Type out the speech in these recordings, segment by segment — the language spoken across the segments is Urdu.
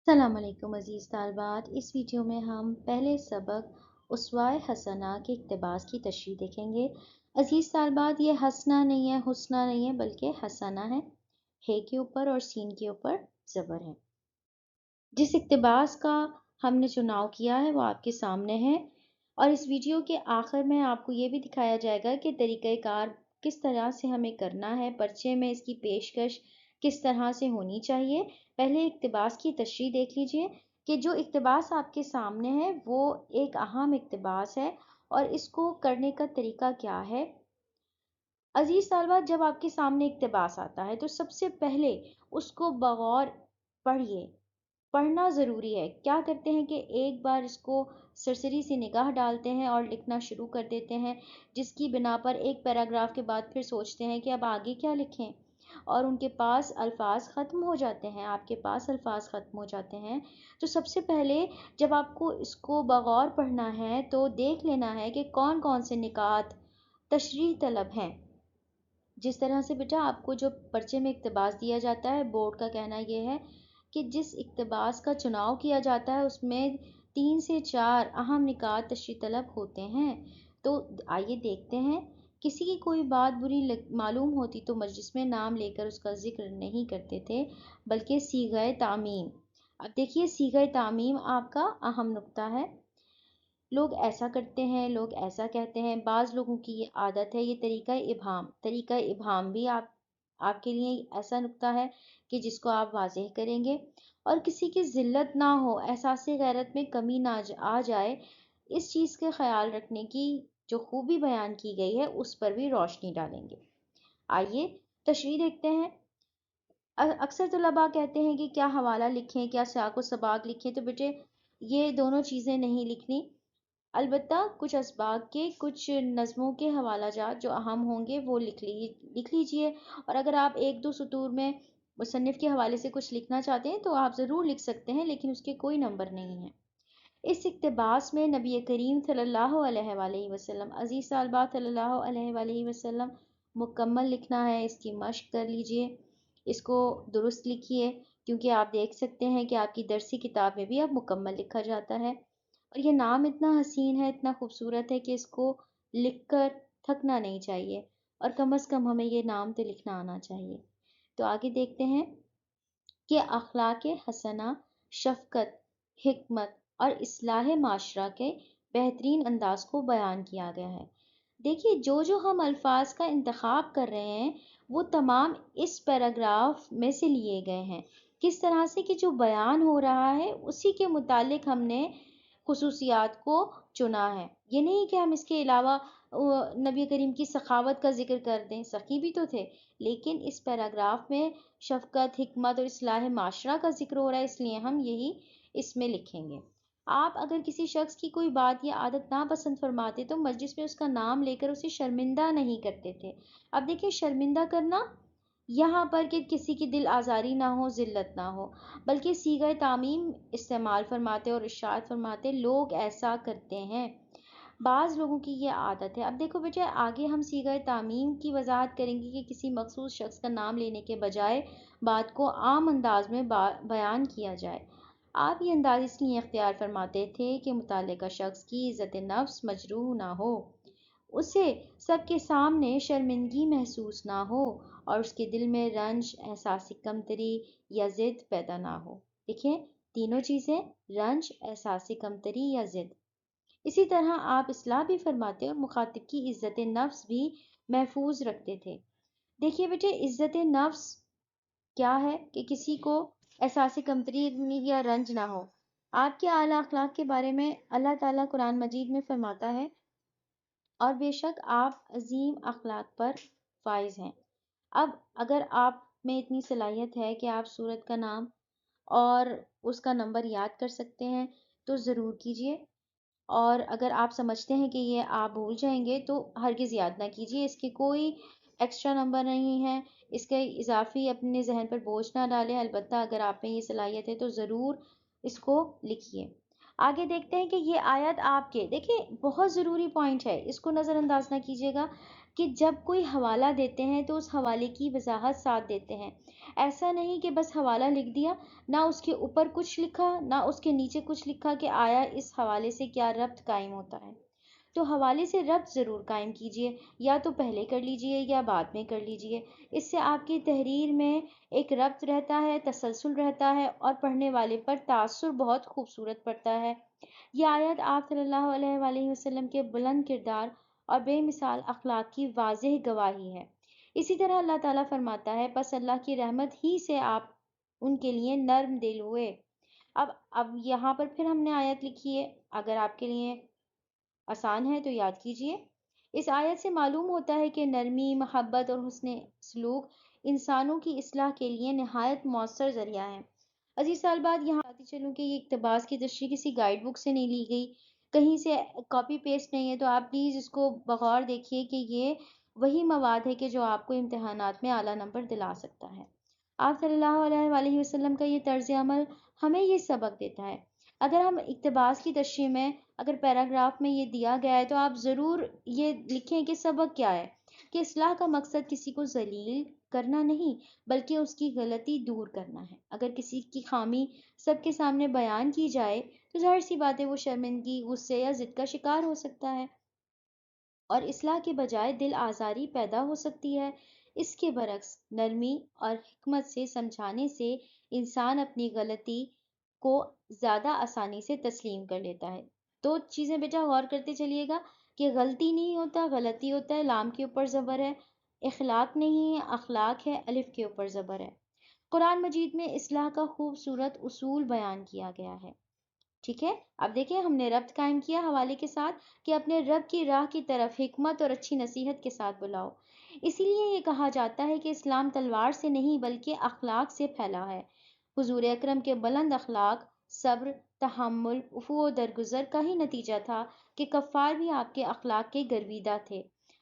السلام علیکم عزیز طالبات، اس ویڈیو میں ہم پہلے سبق اسوائے حسنہ کے اقتباس کی تشریح دیکھیں گے۔ عزیز طالبات، یہ حسنہ نہیں ہے، حسنہ نہیں ہے، بلکہ حسنہ ہے کے اوپر اور سین کے اوپر زبر ہے۔ جس اقتباس کا ہم نے چناؤ کیا ہے وہ آپ کے سامنے ہے، اور اس ویڈیو کے آخر میں آپ کو یہ بھی دکھایا جائے گا کہ طریقہ کار کس طرح سے ہمیں کرنا ہے، پرچے میں اس کی پیشکش کس طرح سے ہونی چاہیے۔ پہلے اقتباس کی تشریح دیکھ لیجئے کہ جو اقتباس آپ کے سامنے ہے وہ ایک اہم اقتباس ہے، اور اس کو کرنے کا طریقہ کیا ہے۔ عزیز طالبات، جب آپ کے سامنے اقتباس آتا ہے تو سب سے پہلے اس کو بغور پڑھیے۔ پڑھنا ضروری ہے۔ کیا کرتے ہیں کہ ایک بار اس کو سرسری سی نگاہ ڈالتے ہیں اور لکھنا شروع کر دیتے ہیں، جس کی بنا پر ایک پیراگراف کے بعد پھر سوچتے ہیں کہ اب آگے کیا لکھیں، اور ان کے پاس الفاظ ختم ہو جاتے ہیں، آپ کے پاس الفاظ ختم ہو جاتے ہیں۔ تو سب سے پہلے جب آپ کو اس کو بغور پڑھنا ہے تو دیکھ لینا ہے کہ کون کون سے نکات تشریح طلب ہیں۔ جس طرح سے بیٹا آپ کو جو پرچے میں اقتباس دیا جاتا ہے، بورڈ کا کہنا یہ ہے کہ جس اقتباس کا چناؤ کیا جاتا ہے اس میں 3 سے 4 اہم نکات تشریح طلب ہوتے ہیں۔ تو آئیے دیکھتے ہیں۔ کسی کی کوئی بات بری معلوم ہوتی تو مجلس میں نام لے کر اس کا ذکر نہیں کرتے تھے، بلکہ صیغہ تعمیم۔ اب دیکھیے، صیغہ تعمیم آپ کا اہم نقطہ ہے۔ لوگ ایسا کرتے ہیں، لوگ ایسا کہتے ہیں، بعض لوگوں کی یہ عادت ہے۔ یہ طریقہ ابہام بھی آپ کے لیے ایسا نقطہ ہے کہ جس کو آپ واضح کریں گے، اور کسی کی ذلت نہ ہو، احساس غیرت میں کمی نہ آ جائے، اس چیز کے خیال رکھنے کی جو خوبی بیان کی گئی ہے اس پر بھی روشنی ڈالیں گے۔ آئیے تشریح دیکھتے ہیں۔ اکثر طلباء کہتے ہیں کہ کیا حوالہ لکھیں، کیا سیاق و سباق لکھیں، تو بیٹے یہ دونوں چیزیں نہیں لکھنی۔ البتہ کچھ اسباق کے، کچھ نظموں کے حوالہ جات جو اہم ہوں گے وہ لکھ لیجئے، اور اگر آپ ایک دو سطور میں مصنف کے حوالے سے کچھ لکھنا چاہتے ہیں تو آپ ضرور لکھ سکتے ہیں، لیکن اس کے کوئی نمبر نہیں ہے۔ اس اقتباس میں نبی کریم صلی اللہ علیہ وآلہ وسلم، عزیز طالبات صلی اللہ علیہ وآلہ وسلم مکمل لکھنا ہے، اس کی مشق کر لیجئے، اس کو درست لکھیے، کیونکہ آپ دیکھ سکتے ہیں کہ آپ کی درسی کتاب میں بھی اب مکمل لکھا جاتا ہے، اور یہ نام اتنا حسین ہے، اتنا خوبصورت ہے کہ اس کو لکھ کر تھکنا نہیں چاہیے، اور کم از کم ہمیں یہ نام تو لکھنا آنا چاہیے۔ تو آگے دیکھتے ہیں کہ اخلاق حسنہ، شفقت، حکمت اور اصلاح معاشرہ کے بہترین انداز کو بیان کیا گیا ہے۔ دیکھیے، جو ہم الفاظ کا انتخاب کر رہے ہیں وہ تمام اس پیراگراف میں سے لیے گئے ہیں۔ کس طرح سے کہ جو بیان ہو رہا ہے اسی کے متعلق ہم نے خصوصیات کو چنا ہے۔ یہ نہیں کہ ہم اس کے علاوہ نبی کریم کی سخاوت کا ذکر کر دیں، سخی بھی تو تھے، لیکن اس پیراگراف میں شفقت، حکمت اور اصلاح معاشرہ کا ذکر ہو رہا ہے، اس لیے ہم یہی اس میں لکھیں گے۔ آپ اگر کسی شخص کی کوئی بات یا عادت ناپسند فرماتے تو مجلس میں اس کا نام لے کر اسے شرمندہ نہیں کرتے تھے۔ اب دیکھیں، شرمندہ کرنا یہاں پر کہ کسی کی دل آزاری نہ ہو، ذلت نہ ہو، بلکہ صیغہ تعمیم استعمال فرماتے اور ارشاد فرماتے لوگ ایسا کرتے ہیں، بعض لوگوں کی یہ عادت ہے۔ اب دیکھو بیٹے، آگے ہم صیغہ تعمیم کی وضاحت کریں گے کہ کسی مخصوص شخص کا نام لینے کے بجائے بات کو عام انداز میں بیان کیا جائے۔ آپ یہ انداز اس لیے اختیار فرماتے تھے کہ متعلقہ شخص کی عزت نفس مجروح نہ ہو، اسے سب کے سامنے شرمندگی محسوس نہ ہو، اور اس کے دل میں رنج، احساس کمتری یا ضد پیدا نہ ہو۔ دیکھیں، تینوں چیزیں، رنج، احساس کمتری یا ضد۔ اسی طرح آپ اصلاح بھی فرماتے اور مخاطب کی عزت نفس بھی محفوظ رکھتے تھے۔ دیکھیے بیٹے، عزت نفس کیا ہے کہ کسی کو احساس کمتری یا رنج نہ ہو۔ آپ کے اعلیٰ اخلاق کے بارے میں اللہ تعالیٰ قرآن مجید میں فرماتا ہے، اور بے شک آپ عظیم اخلاق پر فائز ہیں۔ اب اگر آپ میں اتنی صلاحیت ہے کہ آپ سورت کا نام اور اس کا نمبر یاد کر سکتے ہیں تو ضرور کیجئے، اور اگر آپ سمجھتے ہیں کہ یہ آپ بھول جائیں گے تو ہرگز یاد نہ کیجئے، اس کے کوئی ایکسٹرا نمبر نہیں ہے، اس کے اضافی اپنے ذہن پر بوجھ نہ ڈالیں، البتہ اگر آپ میں یہ صلاحیت ہے تو ضرور اس کو لکھیے۔ آگے دیکھتے ہیں کہ یہ آیت آپ کے، دیکھیں بہت ضروری پوائنٹ ہے، اس کو نظر انداز نہ کیجیے گا۔ کہ جب کوئی حوالہ دیتے ہیں تو اس حوالے کی وضاحت ساتھ دیتے ہیں. ایسا نہیں کہ بس حوالہ لکھ دیا، نہ اس کے اوپر کچھ لکھا نہ اس کے نیچے کچھ لکھا کہ آیا اس حوالے سے کیا ربط قائم ہوتا ہے. تو حوالے سے ربط ضرور قائم کیجیے، یا تو پہلے کر لیجیے یا بعد میں کر لیجیے. اس سے آپ کی تحریر میں ایک ربط رہتا ہے، تسلسل رہتا ہے، اور پڑھنے والے پر تاثر بہت خوبصورت پڑتا ہے. یہ آیت آپ صلی اللہ علیہ وآلہ وسلم کے بلند کردار اور بے مثال اخلاق کی واضح گواہی ہے. اسی طرح اللہ تعالیٰ فرماتا ہے، پس اللہ کی رحمت ہی سے آپ ان کے لیے نرم دل ہوئے. اب یہاں پر پھر ہم نے آیت لکھی ہے، اگر آپ کے لیے آسان ہے تو یاد کیجئے. اس آیت سے معلوم ہوتا ہے کہ نرمی، محبت اور حسن سلوک انسانوں کی اصلاح کے لیے نہایت مؤثر ذریعہ ہیں. عزیز طالبات، یہاں بتاتی چلوں کہ یہ اقتباس کی تشریح کسی گائیڈ بک سے نہیں لی گئی، کہیں سے کاپی پیسٹ نہیں ہے، تو آپ پلیز اس کو بغور دیکھیے کہ یہ وہی مواد ہے کہ جو آپ کو امتحانات میں اعلیٰ نمبر دلا سکتا ہے. آپ صلی اللہ علیہ وآلہ وسلم کا یہ طرز عمل ہمیں یہ سبق دیتا ہے. اگر ہم اقتباس کی تشریح میں اگر پیراگراف میں یہ دیا گیا ہے تو آپ ضرور یہ لکھیں کہ سبق کیا ہے، کہ اصلاح کا مقصد کسی کو ذلیل کرنا نہیں بلکہ اس کی غلطی دور کرنا ہے. اگر کسی کی خامی سب کے سامنے بیان کی جائے تو ظاہر سی بات ہے وہ شرمندگی، غصے یا ضد کا شکار ہو سکتا ہے اور اصلاح کے بجائے دل آزاری پیدا ہو سکتی ہے. اس کے برعکس نرمی اور حکمت سے سمجھانے سے انسان اپنی غلطی کو زیادہ آسانی سے تسلیم کر لیتا ہے. دو چیزیں بیٹا غور کرتے چلیے گا کہ غلطی نہیں ہوتا، غلطی ہوتا ہے، لام کے اوپر زبر ہے. اخلاق نہیں ہے، اخلاق ہے، الف کے اوپر زبر ہے. قرآن مجید میں اصلاح کا خوبصورت اصول بیان کیا گیا ہے. ٹھیک ہے، اب دیکھیں ہم نے ربط قائم کیا حوالے کے ساتھ کہ اپنے رب کی راہ کی طرف حکمت اور اچھی نصیحت کے ساتھ بلاؤ. اسی لیے یہ کہا جاتا ہے کہ اسلام تلوار سے نہیں بلکہ اخلاق سے پھیلا ہے. حضور اکرم کے بلند اخلاق صبر، تحمل، عفو و درگزر کا ہی نتیجہ تھا کہ کفار بھی آپ کے اخلاق کے گرویدہ تھے.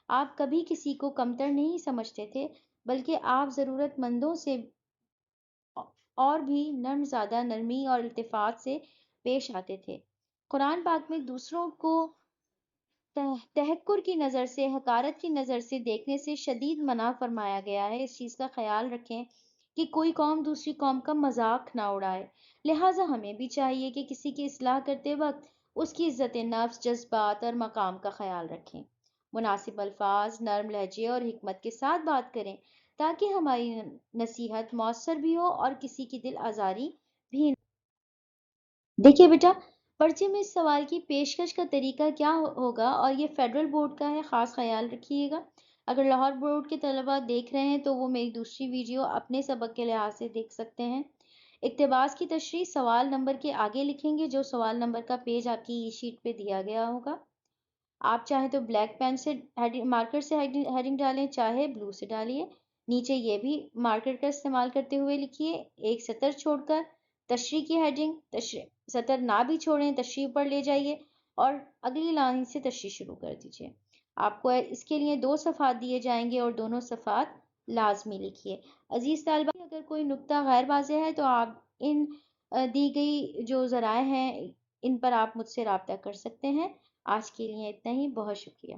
آپ کبھی کسی کو کمتر نہیں سمجھتے تھے بلکہ آپ ضرورت مندوں سے اور بھی زیادہ نرمی اور التفات سے پیش آتے تھے. قرآن پاک میں دوسروں کو تحقر کی نظر سے، حقارت کی نظر سے دیکھنے سے شدید منع فرمایا گیا ہے. اس چیز کا خیال رکھیں کہ کوئی قوم دوسری قوم کا مذاق نہ اڑائے. لہٰذا ہمیں بھی چاہیے کہ کسی کی اصلاح کرتے وقت اس کی عزت نفس، جذبات اور مقام کا خیال رکھیں. مناسب الفاظ، نرم لہجے اور حکمت کے ساتھ بات کریں تاکہ ہماری نصیحت مؤثر بھی ہو اور کسی کی دل آزاری بھی نہ. دیکھیے بیٹا، پرچے میں اس سوال کی پیشکش کا طریقہ کیا ہوگا، اور یہ فیڈرل بورڈ کا ہے، خاص خیال رکھیے گا. اگر لاہور بورڈ کے طلبہ دیکھ رہے ہیں تو وہ میری دوسری ویڈیو اپنے سبق کے لحاظ سے دیکھ سکتے ہیں. اقتباس کی تشریح سوال نمبر کے آگے لکھیں گے، جو سوال نمبر کا پیج آپ کی شیٹ پہ دیا گیا ہوگا. آپ چاہیں تو بلیک پین سے مارکر سے ہیڈنگ ڈالیں، چاہے بلو سے ڈالیے. نیچے یہ بھی مارکر کا استعمال کرتے ہوئے لکھیے، ایک سطر چھوڑ کر تشریح کی ہیڈنگ، سطر نہ بھی چھوڑیں، تشریح پر لے جائیے اور اگلی لائن سے تشریح شروع کر دیجیے. آپ کو اس کے لیے 2 صفحات دیے جائیں گے اور دونوں صفحات لازمی لکھیے. عزیز طالبہ، اگر کوئی نقطہ غیر واضح ہے تو آپ ان دی گئی جو ذرائع ہیں ان پر آپ مجھ سے رابطہ کر سکتے ہیں. آج کے لیے اتنا ہی، بہت شکریہ.